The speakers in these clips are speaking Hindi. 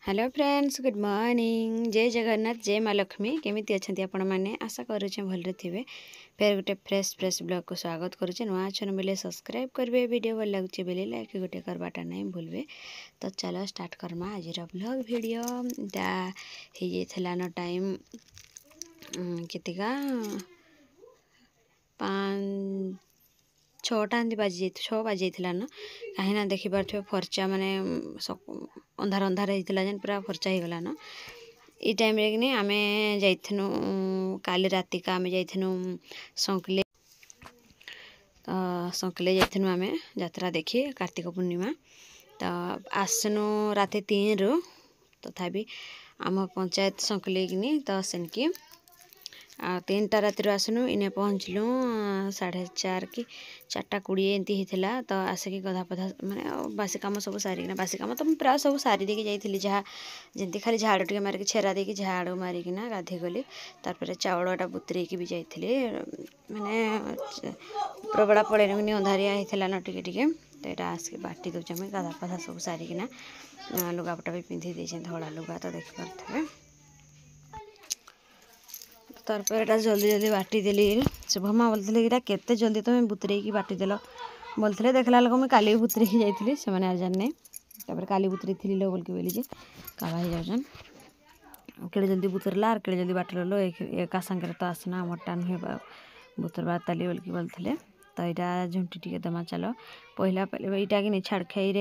Hello friends, good morning. जय जगन्नाथ, जय माँ लक्ष्मी। केमिति अच्छे आपण मैंने आशा करुचे भलरे थे। फिर गोटे फ्रेश ब्लॉग को स्वागत करुचे। नुआ अच्छन बोले सब्सक्राइब करेंगे, वीडियो भल लगे बोले लाइक गोटे करवाटा नहीं भूलबे। तो चलो स्टार्ट करमा आज ब्लॉग वीडियो। हो जाता न टाइम केतिका 6टा बाजी 6 बाजी न कहीं देखिपे फर्चा माने अंधार अंधार होता जेन पूरा फर्चा हो गला न। ये टाइम रे कि आमे जाइथनु काली राति का आमे जाइथनु संकले। संकले जाइथनु आमे यात्रा देखी कार्तिक पूर्णिमा। तो आसनु राति 3 रु तथापि आम पंचायत संकले कि तो सेनकी 3टा राति आसनु इने पहुँचलु 4:30 कि 4:20 एमती होता। तो आसिक गधा पधा माने बासी कम सब सारिकिना बासी कम तो प्राय सब सारी देकी जाइली जहाँ जमी खाली झाड़ टे मारिक छेरा देकी झाड़ मारिकिना गाधे गली। तार चाउलटा बुतरेकी भी जाइली माने प्रबड़ा पड़े अंधारिया होता न टिके टिके। तो यहाँ आसिक बाटी दौचे आम गाधा पधा सब सारिकिना लुगापटा भी पिंधि देचे धड़ा लुगा तो देखिपे। तारपर एटा जल्दी जल्दी बाटी देली। शुभमा बोलते कि केते जल्दी तुम बुतरे की बाटी देल बोलते। देखला लोक मुझे काली बुतरे की जाइली से आज जाने। तापर काली बुतरी थी लो बोल के बोली काबा हो जाऊन केड़े जल्दी बुतरला और केड़े जल्दी बाटल लो एका संगे तो आसना मोटा नुहे बुतरवा ताली बोल के बोलते। तो यहाँ झुंटी टी दमा चलो पहला पहले यहाँ कि छाड़ खाई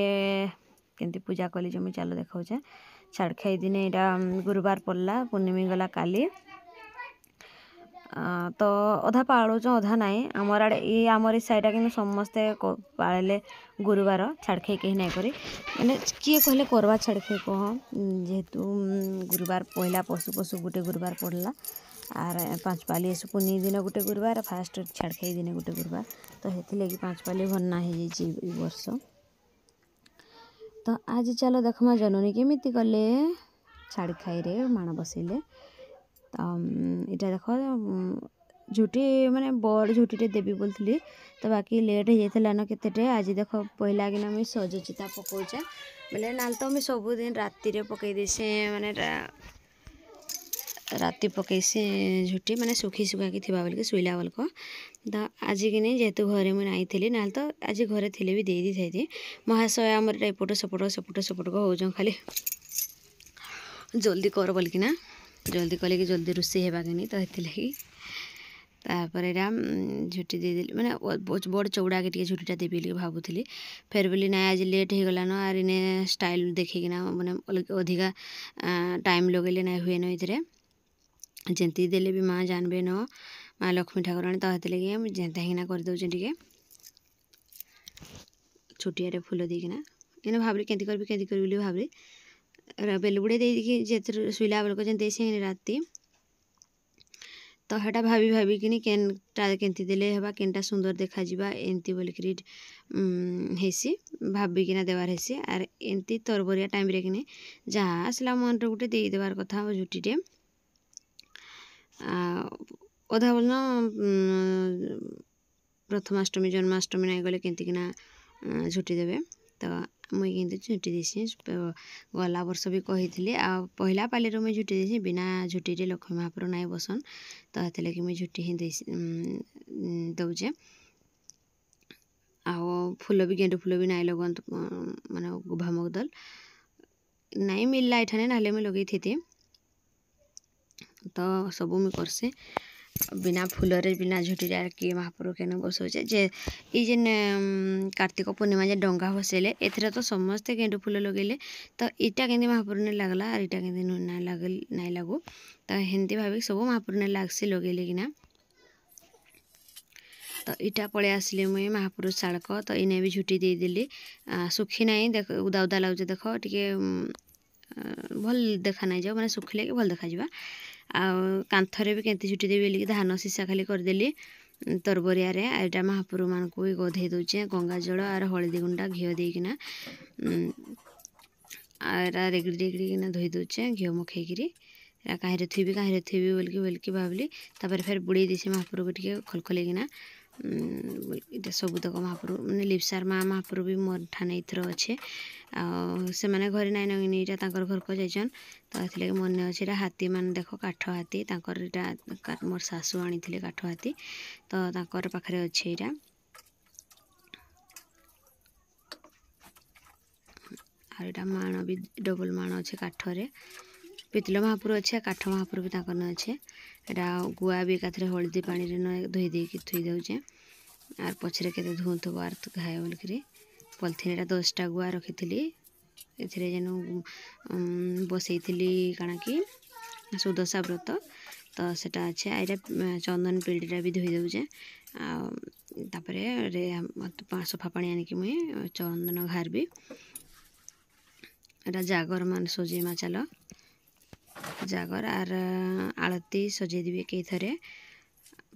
केमती पूजा कली जो मुझे चलो देखा छाड़ खाई दिन यहाँ गुरुवार पड़ला पूर्णिमी गला काली। तो अधा पालुच अधा नाई आमर आड़े ये आमर साइड कि समस्ते पाले गुरुवार छाड़ खाई कहीं नाई करी मैंने किए कहले करवा छाड़ खाई कह जेहेतु गुरुवार पहला पशु पशु गोटे गुरुवार पड़ला आर 5 पाली एसु पुनी दिन गोटे गुरुवार फास्ट छाड़ खाई दिन गोटे गुरुवार। तो हेती कि 5 पाली भरना हो वर्ष। तो आज चलो देखमा जननी केमिति कले छाड़ खाई रे माण बसैले। तो इटा देख झुटी माने बड़ झुटीटे देवी बोलती। तो बाकी लेट हो जाता न केते आज देख पहला कि मुझे सज चिता पकाउचे बोले ना तो मुझे सबुदिन राति पकई देसे माने राति पकईसी झुटी माने सुखी सुखाकी थी बोल के शुला बोलक। तो आज कि नहीं जेहेतु घरे मुझे नाई थी ना तो आज घरे थी भी दे दी थी महाशय आमर एपट सेपट हो खाली जल्दी कर बोलकिना जल्दी कले कि जल्दी रोषे हेबा कि नहीं। तो हेती तापर झुटी दे देली मैंने बड़ चौड़ा के झुटीटा देवी बोली भावुली। फेर बोली ना आज लेट हो गलान आर इने स्टाइल देखिकिना मैंने अधिका टाइम लगेले ना हुए न ये जंती देले भी माँ जानबे न माँ लक्ष्मी ठाकुराणी। तो हेती लगे जेन्ता हिना कर दौचे टिके छुटिया फुल देकिना इने भावली केंती करबी भावली बेलुगुड़े देखिए जे शुला बेलक जे राति। तो हेटा भाभी भाभी कि केनटा केंती देले हेबा केनटा सुंदर देखा जिबा एंती बोलिक हेसी भाविकिना देवार हेसी आर एंती तरबरिया टाइम रे कि जहाँ आसला मन रे गोटे दे देवार कथा झुटीटे अधा बोल प्रथमाष्टमी जन्माष्टमी नहीं गले केंतिकिना झुटी देवे। तो मुई कि झुटी देसी गला वर्ष भी कही आ पहला पाली मुझे झुटी देसी बिना झुटी लक्ष्मी महापुर नाई बसन। तो हेती लगे मुझे झुटी ही दौचे आ फूल भी गेंडू फूल भी नाई लगन माने गुभा मगदल नाई मिलला एठाने ना मुझे लगे थी। तो सबू मुझे करसी बिना फूलरे बिना झुटी किए महापुर के बसौचे जे जेन कार्तिक पूर्णिमा जे डंगा भसैले एथरे तो समस्ते गेंडू फूल लगेले। तो इटा के महापुर ने लगला और इटा के नाई लागू। तो हेंती भाविक सब महापुर ने लागसी लगेले किना। तो इटा पड़े आसली मुई महापुर शाड़क। तो इने भी झुटी दे देली सुखी नाई देख उदा उदा लागे देख टिके भल देखा नहीं जाओ मैंने सुखिले कि भल देखा जा। कांथरे भी केंती झुटी देवी बोलिक धान सीसा खाली करदेली तरबरिया यहाँ महापुर मान को भी गधे दौचे गंगा जल आर हलदी गुंडा घी देकिना रेगड़ी रेगड़ी धोई दौचे घी मखईकरी कहीं थुबी बोल के भावली। तापर फिर बुड़े देसी महापुर को टे खलखलैकिना इटा सबुतक महाप्रभु मैंने लिप्सार माँ महाप्रभु भी मोर ठाने इथर अच्छे से मैंने घरे नाइन इटा घर को जाइछन तो ये मन अच्छे हाथी मान देख काठ हाथी इटा मोर सासू आनी काठ हाथी तो पाखे अच्छे इटा और इटा माण भी डबल माण अच्छे काठरे पितल महाप्रभु अच्छे काठ महाप्रभु भी अच्छे यहाँ गुआ भी एकाथरे हलदी पानी धोई देकी थुई दौचे आर पछरे के धुथब आर घाए बोलिकी पलिथिन एटा 10टा गुआ रखी एथिरे जेन बसई काଣା कि सुदशा व्रत तो सेटा अच्छे आईटा चंदन पिंडीटा भी धोई दौचे तापर सफा पानी आनिकी मुई चंदन घार भी एटा जागर मान सजेमा चल जागर आर आलती सजे देवी कई थरे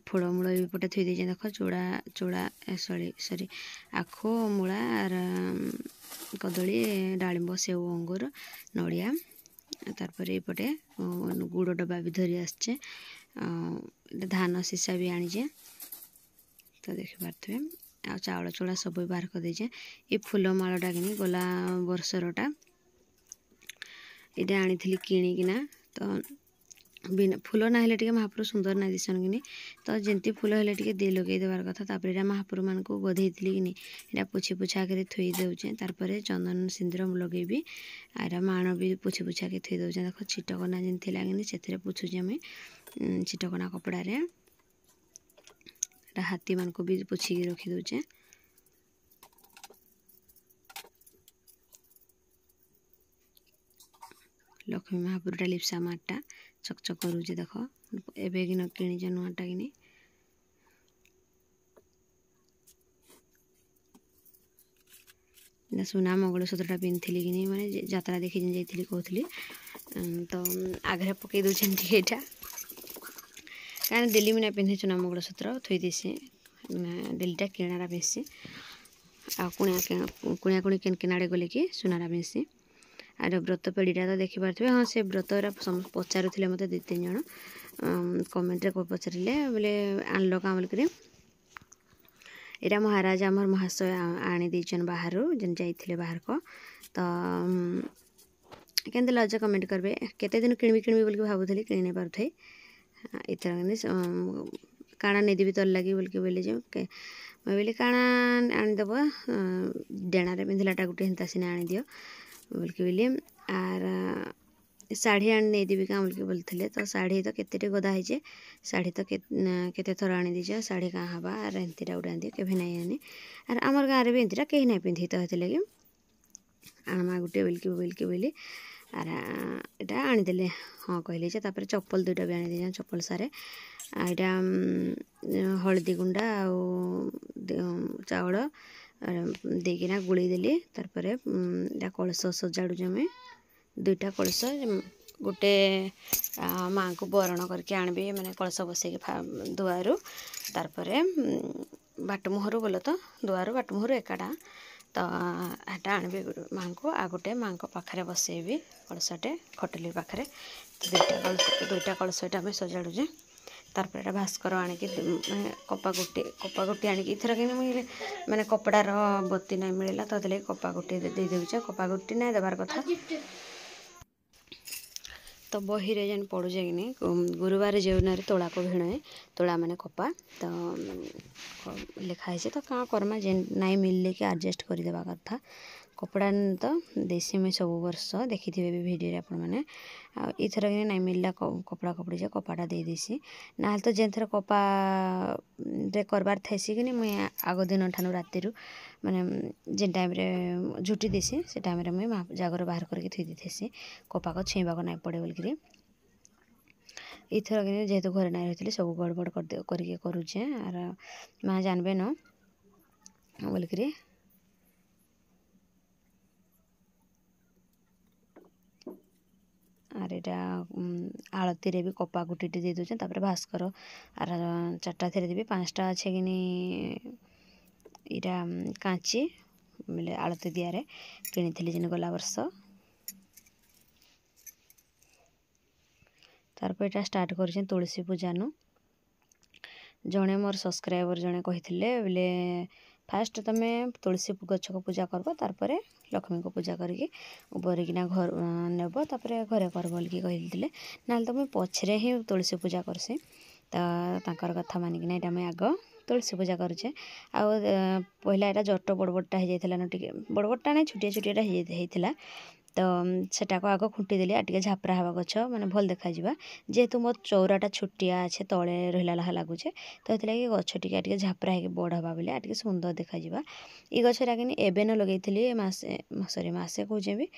फूलमूल भी पटे थी दे देख चूड़ा चूड़ा सॉरी आखो मूला आर कदली डालिंब सेव अंगूर नड़िया तारपर ये गुड़ डब्बा भी धरी आसचे धान सीसा भी आनीचे तो देखिपारे आ चाउल चूड़ा सब बाहर कर देचे ये फूलमालटा कि गला वर्षरटा ये आनी किणिकिना तो बिना फूल ना हेले टिके महाप्रभु सुंदर ना दिसन कि तो जंती फूल हेले टिके दे लगे देवार कथा तापर एटा महाप्रभु मान को गधे कि एटा पोछी पुछा कर थुई दौचे तारपर चंदन सिंदूर लगेबी आर माण भी पोछी पुछा के थुई दौचे देख छिटकना जमी लगे से पोछुचे आम छिटकना कपड़े हाथी मान को भी पोछी रखी दौचे लक्ष्मी महापुरटा लिप्सा माटा चकचक करुचे देख एवं कि नुआटा कि सुना मंगलसूत्रटा पिंधि कि मैंने जात्रा देखी जाइली कहली तो आगे पकई दूसरी यहाँ क्या डेली मैंने पिंधे चुना मंगलसूत्र थी देसी डेलीटा किणारा पिंधसी कुणिया कुणी केन आड़े गले कि सुनारा पिंधसी आर व्रत पेढ़ीटा तो देखिपे हाँ से व्रत पचारूले मत 2-3 जन कमेंट पचारे बोले आनल क्या बोलिक यहाँ महाराज आमर महाशय आनी देचन बाहर जेन जाइए बाहर को तो केमती लज कमेंट करेंगे केते दिन किणवी बोल भावुली कि नहीं पारे इथर काଣା नेदेवी तोर लगी बोल के बोले मुझे बोली काଣା आनीदेव डेणारे पिंधलाटा गोटे हेन्ता सीना आनी बोल के बोली आर शाढ़ी आनी नहीं देवी क्या बोल बोलते तो शाढ़ी तो केते गदा है शाढ़ी तो केते थर आनी दीज शाढ़ी क्या हवा आर एंतीटा गोटे आनी के नहीं आनी आर आमर गाँव में भी एंतीटा कहीं नहीं पिंधि तो लगे आनमा गोटे बोल बोली आर इटा आनीदे हाँ कहले तापर चप्पल 2टा भी आनी चप्पल सारे यहाँ हलदी गुंडा चाउल देकिना गुड़ी देली तारपर कलश सजाड़ुचे आम 2टा कलश गोटे माँ को बरण करके आनबी मैंने कलश बसैक दुआरू तारपर बाटमुहर बोल तो दुआरू बाटमुहर एकाटा तो हेटा आनबी माँ को आ गोटे माँ को पाखे बसैबी कलशटे खटली पाखे 2टा कलश आम सजाड़ुचे तारपर एटा भास्कर आनिक कपा गुटी आनिक इथर कि मैंने कपड़ार बत्ती नहीं मिलला तो लगे कपा गुटी दे देचे कपा गुटी नहीं देवार कथा तो बही रे जेन पढ़ुचे कि गुरुवार जेउन तोला को भिड़े तोला माने कपा तो लिखाई तो क्या करमा जेन नहीं मिलले कि एडजस्ट करदेवा कथा कपड़ा तो देसी मुझे सब वर्ष देखी थे भिडियो आपण मैंने इथर कि नहीं मिलला कपड़ा कपड़ी जे कपाटा दे देसी ना तो जेन थर कपा रे करबार थैसी कि मुझे आग दिन ठानु राति माने जेन टाइम रे झुटी देसी से टाइम रे मुझे जागर बाहर करके थी देसी कपा को छुईबा को नहीं पड़े बोलिकी इथर कि जेहेतु घरे नहीं रही सब गड़बड़ करके करुचे आर माँ जानबे न बोलिकी आर यहाँ आलती रे भी कपा गुटीटे दे दूचे तापर भास्कर आर 4टा थे देवी 5टा अच्छे कि यहाँ कांची बोले आलती दियारे किनी जेन गला वर्ष तारपर यहाँ स्टार्ट कर तुलसी पूजा नु जड़े मोर सब्सक्राइबर जड़े कही बोले फास्ट तुम तुलसी गछ को पूजा करब तार लक्ष्मी को पूजा करके बरिकिना घर नेब तापर घरे कर बोलिकी कही ना तो मुझे पछरे ही तुलसी पूजा करसी तो कथा मानिकिना यहाँ मुझे आग तुलसी पूजा करुचे आ पहला यहाँ जट बड़ बड़टा हो जाता ना टे बड़ बड़टा ना छुटिया छुटियाटा होता तो सेटा को आग खुंटीदेली आ टे झापरा हवा गछ मैंने भल देखा जेहेतु मो चौराटा छुटिया अच्छे तले रहा लगुचे तो ये गछ टे झापरा हो बड़ हवा बोले आ सुंदर देखा ये गचर आगे एबेन लगे मसे सरी मसे कहे भी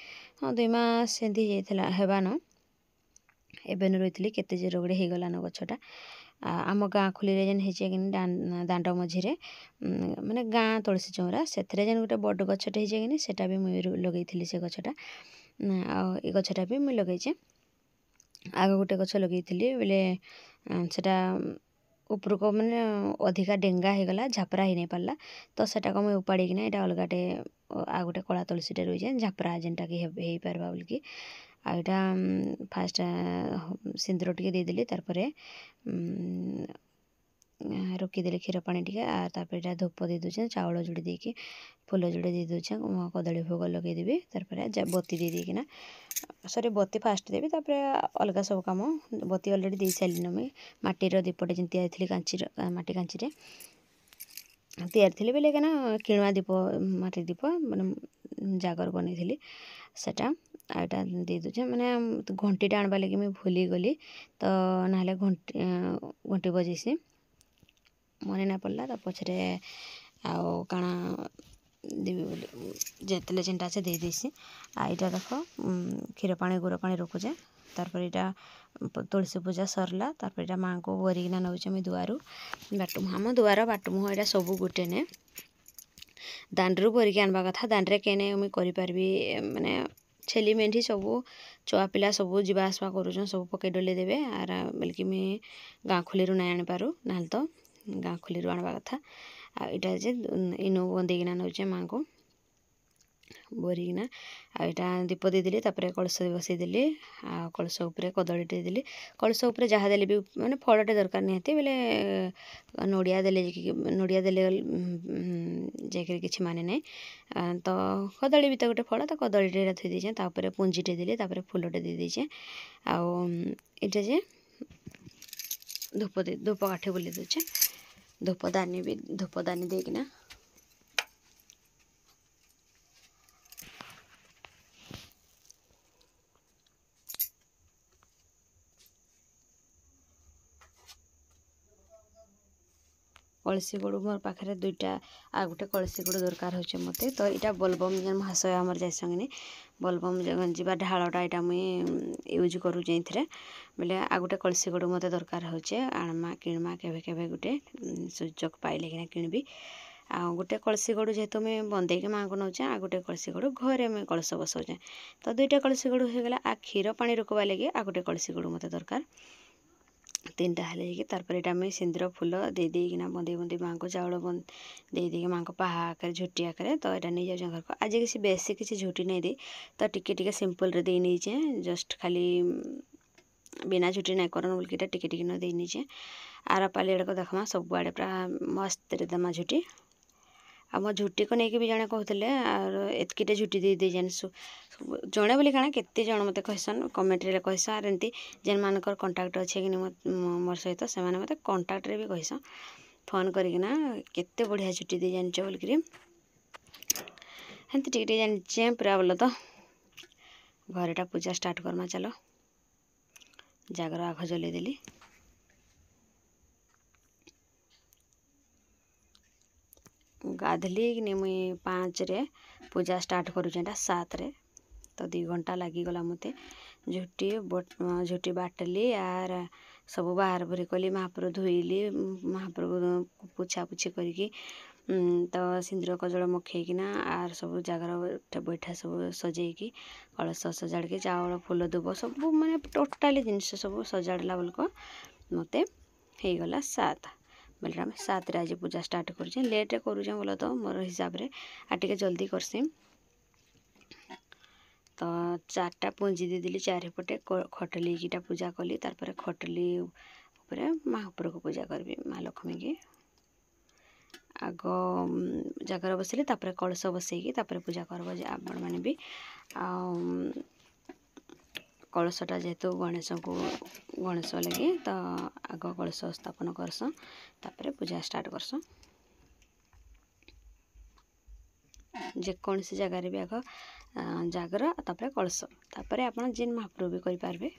हाँ 2 मास एमती हेबान एबेन रही केते जोर गुड़े हो गलान गछटा आम गाँ खुली जेन हो दांड मझीरे माने गाँ तुलसी चौरा से जेन गोटे बड़ गछटे हो सेटा भी मुझे लगे से गछटा आ गछटा भी मुझे लगे आग गोटे गछ लगे बोले सेटा ऊपर को मैंने अधिका डेंगा हो गला झापरा ही नहीं पारला तो सेटा को मुझे उपाड़िकिना यहाँ अलगाटे आ गोटे कला तुलसीटे रही है झापरा जेनटा कि हो पार्बा बोलिकी आईटा फास्ट सिंदूर टे देदेली तारपरे रखीदेली क्षीर पानी टे तापर धूप दे दूचे चाउल जोड़े देकी फूल जोड़े दे दूचे कदली भोग लगेदेवी तारपरे बत्ती दे देकिना सॉरी बत्ती फास्ट देवी तापर अलग सब कम बत्ती अलरेडी दे सारे मुझे माटीर दीपटे जमी तैयारी कांचीर माटी कांचीरे तैयारी बोले क्या किणुआ दीप माटी दीप मैंने जागर बनई सेटा आईटा दे दूचे मैंने घंटीटा आनवा लगे मुझे भूली गली तो ना घंटी बजेसी मन ना पड़ला तो पछरे आउ काना देवी बोली जेतले जेनटा से दे देसी आईटा देख क्षीर पानी गुड़ पानी रखुचे तारपर यहाँ तुलसी पूजा सरला तारपर यहाँ माँ को बोरिकिना नौचे मुझे दुआरू बाटुमुह आम दुआर बाटुमुह यहाँ सब गोटे ने दांड्रु बोरिकी आनवा कथा दांड्रे केने मुझे करिपारबी माने छेली मेढ़ी सबू छुआ पिला सबू जीवा आसवा करूँ सब पकई डले देवे आर बोलिकी मुझे गाँ खुली नहीं आनीपारू ना तो गाँ खुली आनवा कथा आईटा जे इनु बंदेकिना नौचे माँ को बोरिकिना यहाँ दीप देदेली तापर कलश बसईदेली आ कलश उपरे कदलीटे देदेली कलश उपरे जहाँ देले भी माने फलटे दरकार निहाती बोले नड़िया देले जाकर किसी माने ना तो कदली भी तो गोटे फल तो कदलीटे थी देचे तापर पुंजीटे देली तापर फूलटे दे देचे आईटा जे धूप काठी बोली दूचे धूपदानी भी धूपदानी देकिना कलसी गुड़ मोर पाखे 2टा आ गोटे कलसी गुड़ दरकार हो मत तो यहाँ बोलबम जन महाशय आमर जाइसंगे बोलबम जा ढालटा यहाँ मुई यूज करुचे बोले आ गोटे कलसी गुड़ मत दरकार होचे आनमा किणमा केवे गोटे सुजोग पाइले कि किणबी आ गोटे कलसी गुड़ जेहेतु मुझे बंदेक माँ को नौचे आ गोटे कलसी गुड़ घरे मुझे कलश बसौचे तो 2टा कलसी गुड़ हो गला आ क्षीर पानी रुकवा लगे आ गोटे कलसी गुड़ मत दरकार 3टा हेल्ले तारपर यहाँ मुझे सिंदूर फूल दे देना बंदे बंदे माँ को चाउल दे माँ को पाहा आकार झुटी आकार तो यहाँ नहीं जाऊँ घर को आज किसी बेसी किसी झुटी नहीं दे तो टिके सिंपल रे दे नीचे जस्ट खाली बिना झुटी नहीं करन बोल टिके न दे नीचे आर पाली आड़क देखमा सब आड़े पूरा मस्त रे दमा झुटी आ मो झुटी को लेकिन भी जड़े कहते एतकीटे झुटी दे जान जड़े बोली काना केते जन मत कहसन कमेंट रे कहसन आर एमती जेन मानकर कांटेक्ट अच्छे कि मोर सहित से मत कांटेक्ट रे भी कहसन फोन करकिना केते बढ़िया झुटी दे जान बोलिकी हेमती टिके जाने पूरा बोल तो घरेटा पूजा स्टार्ट करमा चलो जागर आग जलई देली गाधली कि मुई 5 रे पूजा स्टार्ट करुचे 7 रे तो 2 घंटा लगिगला मत झुटी बाटली आर सब बाहर भरी कली महाप्रभु धोइली महाप्रभु पुछापुछी करके तो सिंदूर कजल मखेकिना आर सब जागर बैठा सब सजेकी कलश सजाड़ के चावल फूल दुब सब माने टोटाली जिनस सब सजाड़ला बोलक मत हो गला 7 बोले आम 7 रे आज पूजा स्टार्ट करुचे लेट करुचे बोल तो मोर हिसाब रे आ टिके जल्दी करसी तो 4टा पुंजी दे देली 4 पटे खटली कीटा पूजा कली तार खटली महापुर को पूजा करी माँ लक्ष्मी की आग जगार बसले कलश बसैकी पूजा करब आपण मैंने भी कलशटा जेहेतु गणेश को गणेश लगे तो आग कलश स्थापन करस पूजा स्टार्ट करस जेकोसी जगार भी आग जागर कलश आप जेन महाप्रभु भी करें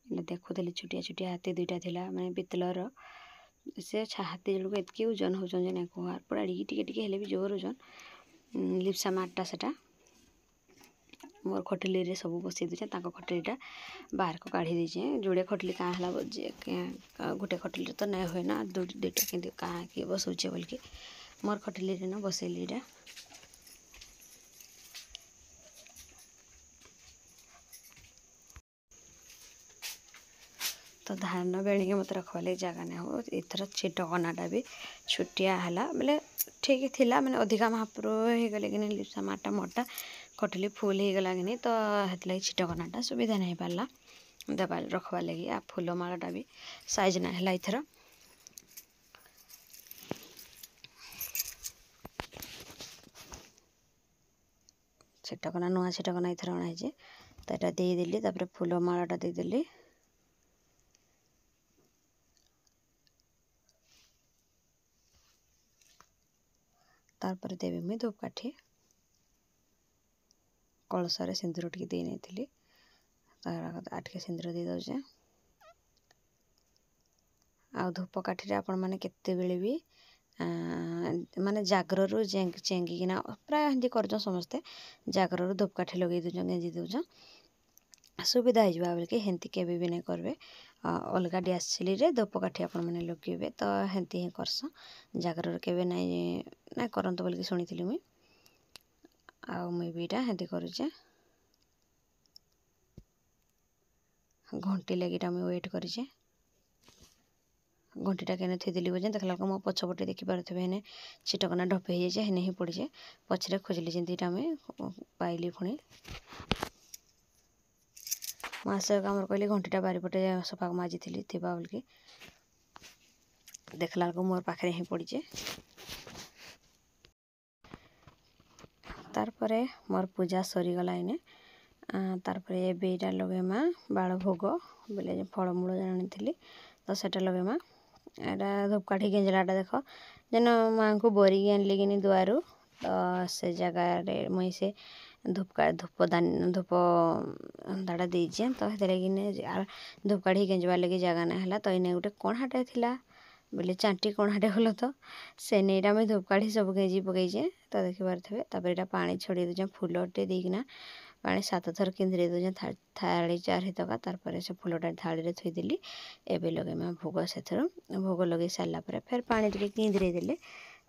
देखुली छुटिया छुटिया हाथी दुईटा थिला माने पितलर से हाथी जड़क एतकी ओजन होचन कुहार पूरा टिके टिके हेले भी जोर ओजन लिप्सा माटा सेटा मोर खटली रे सब बसई दूचे खटलीटा बाहर को काढ़ी दीचे जोड़े खटली क्या है बजे गोटे खटली तो नहीं हुए ना दुईटा कि क्या किए बसौचे बोल कि मोर खटली रे ना बसैली इटा तो धान बेड़ी मत रखवा लगे जगह नहीं हो इथर छिटकनाटा भी छुटिया है बोले ठीक थिला माने अधिका महाप्रभु हो गले कि लिप्सा माटा मोटा खटली फुल हो गला कि तो हेतला छिटकनाटा सुविधा नहीं पारला देवा रखवा लगी आ फूल मालाटा भी साइज ना है इथर छिटकना नुआ छिटकना इथर अणाई तो यहाँ देदेली फूल मालाटा देदेली तारपर देवी मुई धूपकाठी कलशरे सिंदूर टी दे नहीं आटे सिंदूर दे दौचे आ धूपकाठी आपण मैंने केते बेले भी माने जागरु चेंगिकिना प्राय हिंदी कर समस्ते जागरु धूपकाठी लगे दूच गेंजी दूच सुविधा हो बोल कि हेंती केवे भी नहीं करेंगे अलग डैस छिली रे धूपकाठी आपण मैंने लगे तो हेंती ही करस जागर केवे नहीं ना करंतु बोल कि शुणी मुई आ मुई भी हेंती करुचे घंटी लगिटा मुई वेट करें घंटीटा के थीदेली बजे देखला मो पछपटे देखिपे हेने छिटकना ढपे हो जाए हेने ही पड़े पछरे खोजली जमीटा मुई पाइली पुणी मासे कमर कहली घंटीटा बारीपटे सफा माजी थी बोल कि देखला मोर पाखे ही पड़े तार मोर पूजा सरीगला इने तार एटा लगेमा बाल भोग बोले फलमूल जानी तो सेटा लगेमा एटा धूपकाठी गेंजलाटा देख जेन माँ को बोरी आनली कि दुआरू तो से जगार मुई से धूप दाटा देचे तो हेल्ला धूपकाठी गेंजबार लगे जगह ना है तो इन्हें गोटे कणाटे थिला बोले चांटी कणाटे बोल तो से नहीं मुझे धूपकाठी सब गेंजी पकईचे तो देखिपारे यहाँ पानी छड़ी दूचे फुलटे देना पानी 7 थर किंद्रे दूचे थाली 4 हितका तार से फुलटा थाली रे थईदेली एवं लगे मैं भोग से भोग लगे सारापर फिर पानी टे किंद्रे देले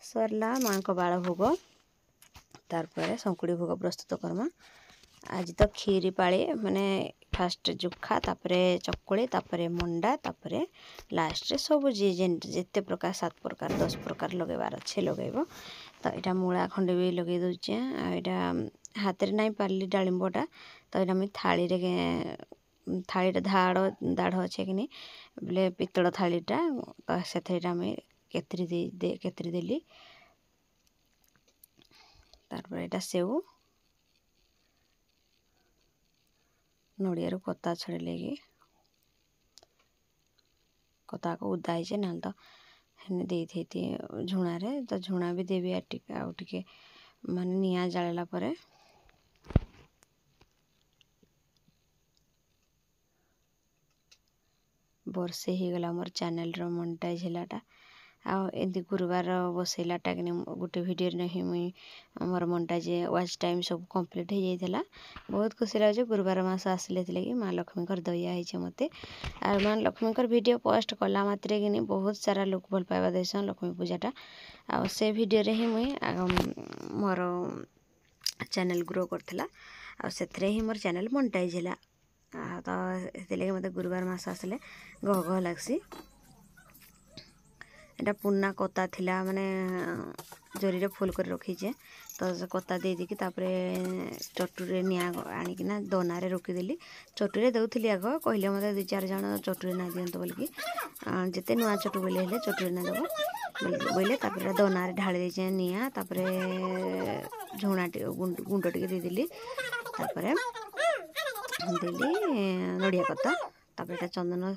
सरला माँ को बाल भोग तार संकुड़ी भोग प्रस्तुत करमा आज तो खीरी पाली माने फास्ट जुखा तापरे चकुली तापरे मंडा तापरे लास्ट रे सब जिते प्रकार 7 प्रकार 10 प्रकार लगेबार अच्छे लगेब तो यहाँ मूला खंडे भी लगे दूचे यहाँ हाथ में नहीं पारली डालिंबटा तो यहाँ मुझे थाली दाढ़ अच्छे कि बोले पितल थालीटा तो से मुझे केतरी देली तार यहाँ सेव नड़िया कता छड़े कि कता को उदा ही ना तो हेने दे थी झुणारे तो झुणा भी देवी आउटे माने निआ जाला परे वर्षे ही गला मोर चैनल रो मोनेटाइज हलाटा एमती गुरुवार बसैलाटा कि गोटे भिडियो ही मुई मोर मंटाज वाच टाइम सब कंप्लीट हो जाता। बहुत खुशी लगे गुरुवार मास आसिले कि माँ लक्ष्मी दया है मत आ माँ लक्ष्मी वीडियो पोस्ट कला मात्रे कि बहुत सारा लोक भल पाइबा देसन लक्ष्मी पूजाटा आ से वीडियो रे ही मुई मोर चैनल ग्रो करथिला आ सेथरे ही मोर चैनल मोनेटाइज हैला। तो से मत गुरुवार मास आसिले गह गह लगसी। एटा पुन्ना कता थिला माने जरी रे फुल कर रखीचे तो कता दे दी कि तापरे चटुरे निया आनिकिना दनारे रोकीदेली। चटुरे दउथिली आग कहले मते 2-4 जण चटुरे ना दियंत बोलकी जेते नुआ चटु बोले हेले चटुरे ना दबो बोले तापरे दनारे ढाली देचे निया तापरे झुणाटी गुंड टिके दे देली तापरे देली नड़िया कता तापरे एटा चंदन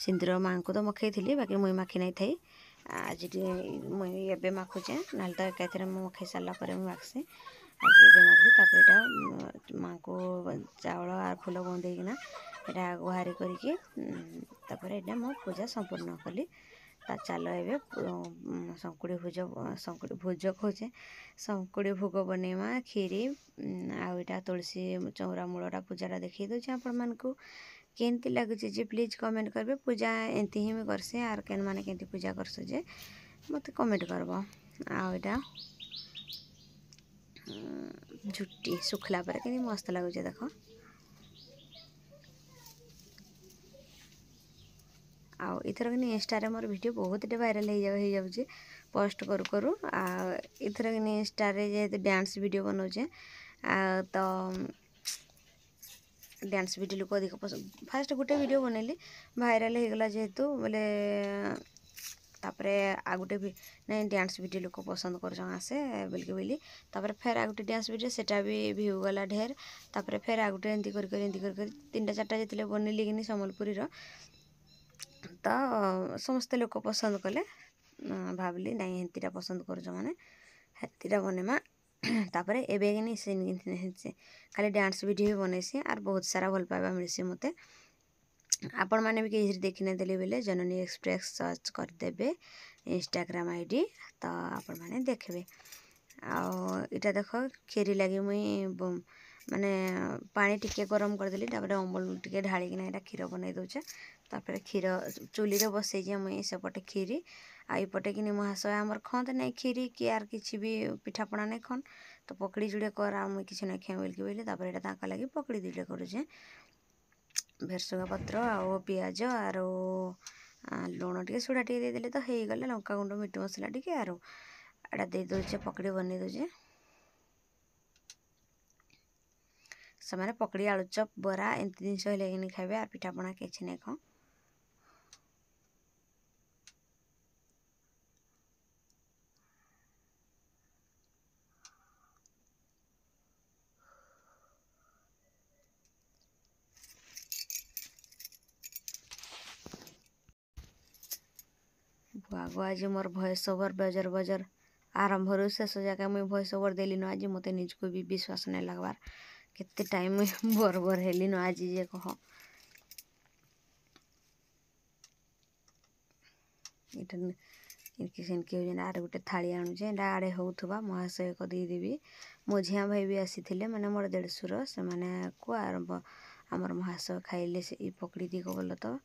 सिंदूर माँ को तो मखई थी बाकी मुई माखी नहीं थी आज मुई एबे माखुचे ना तो एकाथरे मखई सारा पर माखसी आज एबे माखली तापर एटा माँ को चावल आर फूल बंदेकिना एटा गुहारी करके तापर एटा मो पूजा संपूर्ण कली। ता चलो एबे संकुड़ी भोज खोजे संकुड़ी भोग बनेमा खीरी आटा तुलसी चौरा मूलटा पूजाटा देखी दूचे आपण मानकू केमती लगुचे जे प्लीज कमेंट करबे। पूजा एंती ही मैं करसे आर केन माने केमती पूजा करसो जे मत कमेंट करबो। आटा झुट्टी सुखला पर के मस्त लगुचे देख आउ इथर कि इंस्टा मोर वीडियो बहुत वायरल हो जाऊे पोस्ट करू करू इथर कि इंस्टा जेहेतु डांस वीडियो बनाऊे तो डांस वीडियो लोक अधिक पसंद फास्ट गोटे वीडियो बनैली भाइराल हो गला जेहेतु बोले तापरे आ गोटे नहीं डांस वीडियो लोक पसंद कर आसे बोलिके बोली तापरे फेर आ गोटे डांस वीडियो सेटा भी व्यू गला ढेर तापरे फेर आ गोटे एंती कर 3-4टा जितले बनैली कि सम्बलपुरी तो समस्ते लोक पसंद कले भाविली नहीं हेंतीटा पसंद कर माने हेतीटा बनेमा तापरे एबे कि से खाली डांस वीडियो भी बनैसी आर बहुत सारा भल पाइबा मिलसी मते। आपण मैंने भी कहीं देखी नहीं देली बेले जननी एक्सप्रेस सर्च करदेवे इंस्टाग्राम आईडी तो आपण मैंने देखबे। आटा देख खीरी लगी मुई माने पानी टिके गरम करदेली तापर अमूल टिके ढालिकिना एटा क्षीर बनई दउचे तापर क्षीर चुली रे बसई मुई सेपटे खीरी आईपटे कि महाशय आमर खत नहीं खीरी कि यार किसी भी पिठापଣା नहीं खन तो पकड़ी जुड़े कर मुई किसी नहीं खेल बोल बोले तापर एटा ताका लगी पकड़ी दुटे करुचे भेरसुंगा पत्र आ पियाज आर लुण टे सोडा टे देदेले तो हो गला लंका गुंड मीट मसला टे आर एटा दे दउचे पकड़ी बन दउचे से पकड़ी आलुचप बरा एमती जिनस हेल्ले खाइबे आर पिठापଣା किसी नहीं खा। आग आज मोर भॉइस ओवर बजर बजर आरंभ रू शेष जगह मुई भॉइस ओवर देली न आज मत निजको भी विश्वास नहीं लगवार केते टाइम मुई बर बर हेली न आज जे कह इनकी सेनकी हो आर गोटे थाली आणुचे आड़े होउथबा महाशय को देदेवी मझिया भाई भी आसी माने मोर देढ़सुर से माने को आमर महाशय खाइले से पकड़ी दी बोल तो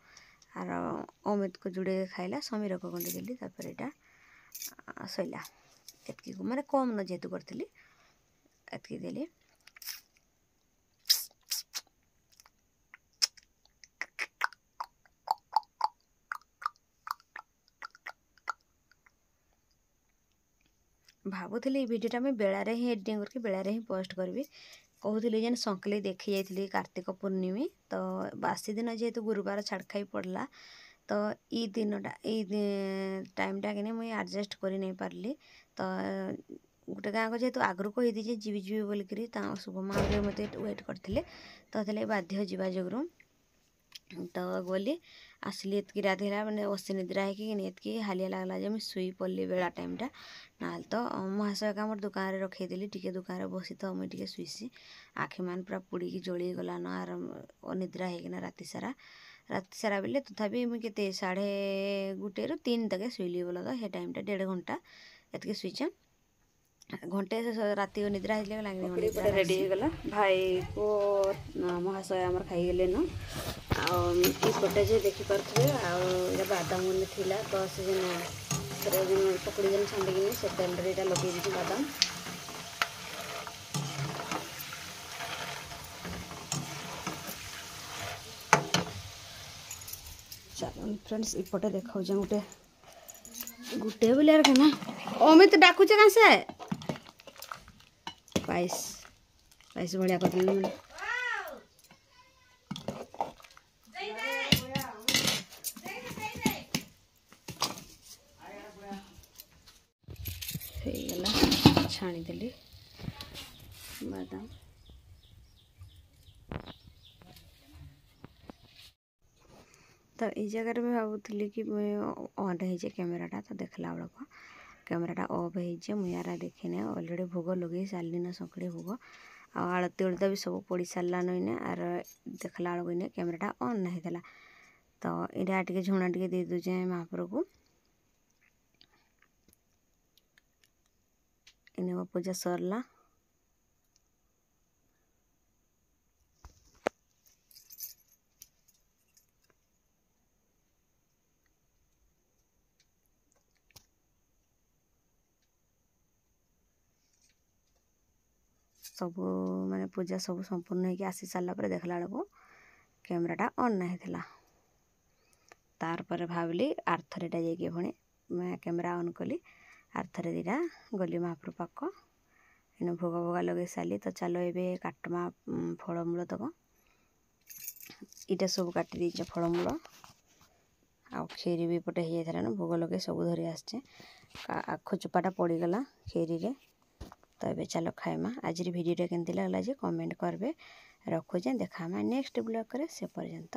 आर अमित को जुड़े खाइला समीर को गंडे देली तापर एटा सैला एतकी माने कम न जेतु करथिली एतकी देली। भावुली भिडियोटा मुझे बेलारे ही एडिटिंग करके बेलारे ही पोस्ट करी कहूली जेन संकली देखी जाइली कार्तिक पूर्णिमी तो बासी दिन जेहेतु गुरुवार छाड़ खाई पड़ला तो ई दिनटा टाइमटा कि मुझे आडजस्ट कर नहीं पार्ली तो गोटे गाँव को जेहेतु आगु कही दीजिए जीवी जीवी बोलिकी शुभमा मत वेट करते तो बाध्य जावा जोगुरु तो गली आसली एतकी राधेला मैंने बसी निद्रा होती हालिया लगला जो मुझे शुई पड़ली बेला टाइमटा ना तो महाशय का मोर दुकान रे रखईदेली टी दुकान बसी तो मुझे टी शुईसी आखि मान पूरा पुड़ी जली गला न आर निद्रा होना राति सारा राति सारा बेले तथापि मुझे केते 1:30 ରୁ 3 तक शुली बोल तो हे टाइम 1.5 घंटा एतके शुचे घंटे राति को निद्रा लगे रेडी हो गला भाई को महाशय आमर खाई गले न आटे जे देखिपे आ बादाम मैंने थिला तो से पकड़ी जेन छांडिकी से तेल रे लगे दी बादाम चलो फ्रेंड्स इपटे देखा गोटे गोटे बोले ना अमित डाकुचे कहाँ से पाइस पाइस बढ़िया कर छाणीदेली बादाम तो ये जगह में भावुली कि ऑन रही कैमेराटा तो देखला बेलू कैमेराटा ऑफ हो मुझे देखने अलरेडी भोग लगे सारे न संकड़ी भोग आलती उलता भी सब पड़ सारान इने आर देखला बेलू इने कैमेराटा ऑन नहीं था तो यहाँ टे झुणा टे दे दूचे महापुर को इने मो पूजा सरला सब माने पूजा सब संपूर्ण होगी आसी सारा पर देखला बेलू कैमेराटा ऑन नहीं था तार पर भाविली आरथरेटा जाइए पुणी मैं कैमेरा ऑन कली आरथरे दीटा गली महापुर पाक इन भोग भोगा लगे सारी तो चलो ये काटमा फलमूल तक इटा सब काटी दीचे फलमूल आ खीरी भी पटे हो जाता भोग लगे सब धरी आसचे आख चोपाटा पड़गला खीरी रे तो ये चलो खाइमा आज भिडियो केमती लगला जे कमेंट करबे रखुचे देखा नेक्स्ट ब्लॉग करे से पर्यंत।